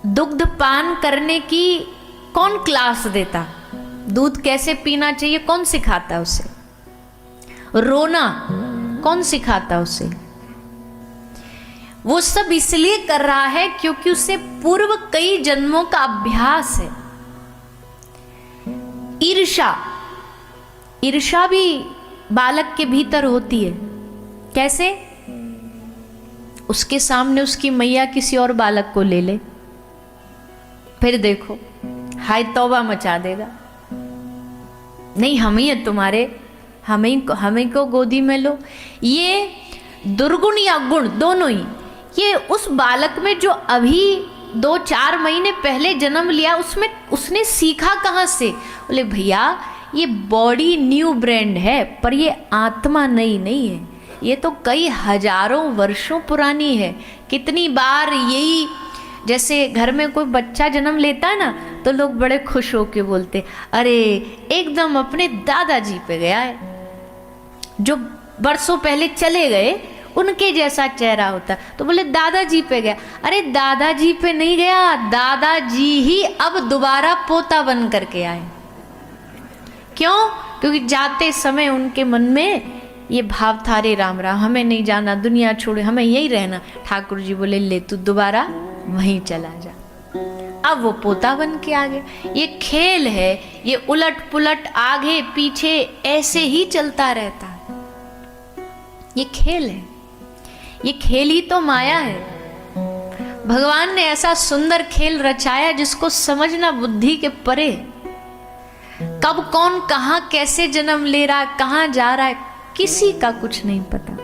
दुग्ध पान करने की कौन क्लास देता, दूध कैसे पीना चाहिए कौन सिखाता उसे, रोना कौन सिखाता उसे। वो सब इसलिए कर रहा है क्योंकि उसे पूर्व कई जन्मों का अभ्यास है। ईर्षा, ईर्षा भी बालक के भीतर होती है। कैसे? उसके सामने उसकी मैया किसी और बालक को ले ले, फिर देखो हाय तौबा मचा देगा। नहीं हम ही है तुम्हारे, हमें को गोदी में लो। ये दुर्गुण या गुण दोनों ही, ये उस बालक में जो अभी 2-4 महीने पहले जन्म लिया उसमें उसने सीखा कहाँ से? बोले भैया ये बॉडी न्यू ब्रांड है पर ये आत्मा नई नहीं है, ये तो कई हजारों वर्षों पुरानी है। कितनी बार यही, जैसे घर में कोई बच्चा जन्म लेता है ना तो लोग बड़े खुश होके बोलते अरे एकदम अपने दादाजी पे गया है, जो बरसों पहले चले गए उनके जैसा चेहरा होता। तो बोले दादाजी पे गया, अरे दादाजी पे नहीं गया, दादाजी ही अब दोबारा पोता बन करके आए। क्यों? क्योंकि जाते समय उनके मन में ये भाव था रे राम राम हमें नहीं जाना, दुनिया छोड़े, हमें यही रहना। ठाकुर जी बोले ले तू दोबारा वहीं चला जा। अब वो पोता बन के आ गया। ये खेल है, ये उलट पुलट आगे पीछे ऐसे ही चलता रहता है। ये खेल है, ये खेल ही तो माया है। भगवान ने ऐसा सुंदर खेल रचाया जिसको समझना बुद्धि के परे। कब कौन कहां कैसे जन्म ले रहा है, कहां जा रहा है, किसी का कुछ नहीं पता।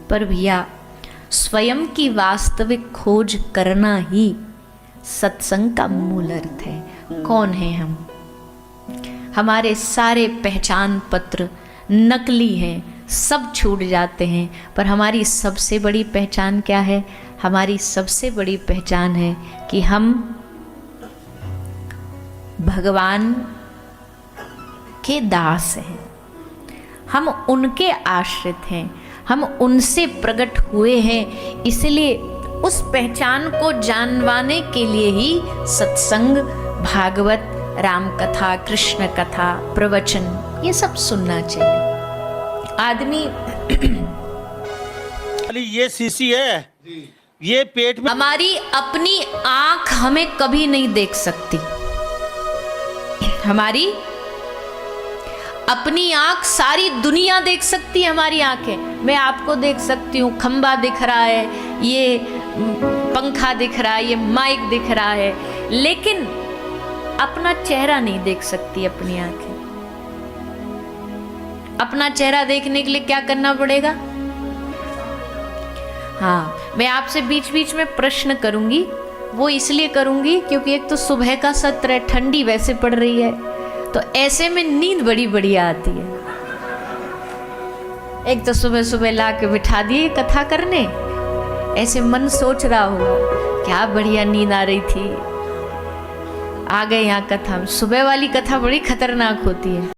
पर भैया स्वयं की वास्तविक खोज करना ही सत्संग का मूल अर्थ है। कौन है हम? हमारे सारे पहचान पत्र नकली हैं, सब छूट जाते हैं, पर हमारी सबसे बड़ी पहचान क्या है? हमारी सबसे बड़ी पहचान है कि हम भगवान के दास हैं, हम उनके आश्रित हैं, हम उनसे प्रकट हुए हैं। इसलिए उस पहचान को जानवाने के लिए ही सत्संग, भागवत, राम कथा, कृष्ण कथा, प्रवचन ये सब सुनना चाहिए। आदमी ये शीशी है, ये पेट में, हमारी अपनी आंख हमें कभी नहीं देख सकती। हमारी अपनी आंख सारी दुनिया देख सकती है। हमारी आंखें, मैं आपको देख सकती हूँ, खंबा दिख रहा है, ये पंखा दिख रहा है, ये माइक दिख रहा है, लेकिन अपना चेहरा नहीं देख सकती अपनी आंखें। अपना चेहरा देखने के लिए क्या करना पड़ेगा? हाँ, मैं आपसे बीच बीच में प्रश्न करूंगी, वो इसलिए करूंगी क्योंकि एक तो सुबह का सत्र है, ठंडी वैसे पड़ रही है, तो ऐसे में नींद बड़ी बढ़िया आती है। एक तो सुबह सुबह ला के बिठा दिए कथा करने, ऐसे मन सोच रहा होगा क्या बढ़िया नींद आ रही थी, आ गए यहाँ कथा में। सुबह वाली कथा बड़ी खतरनाक होती है,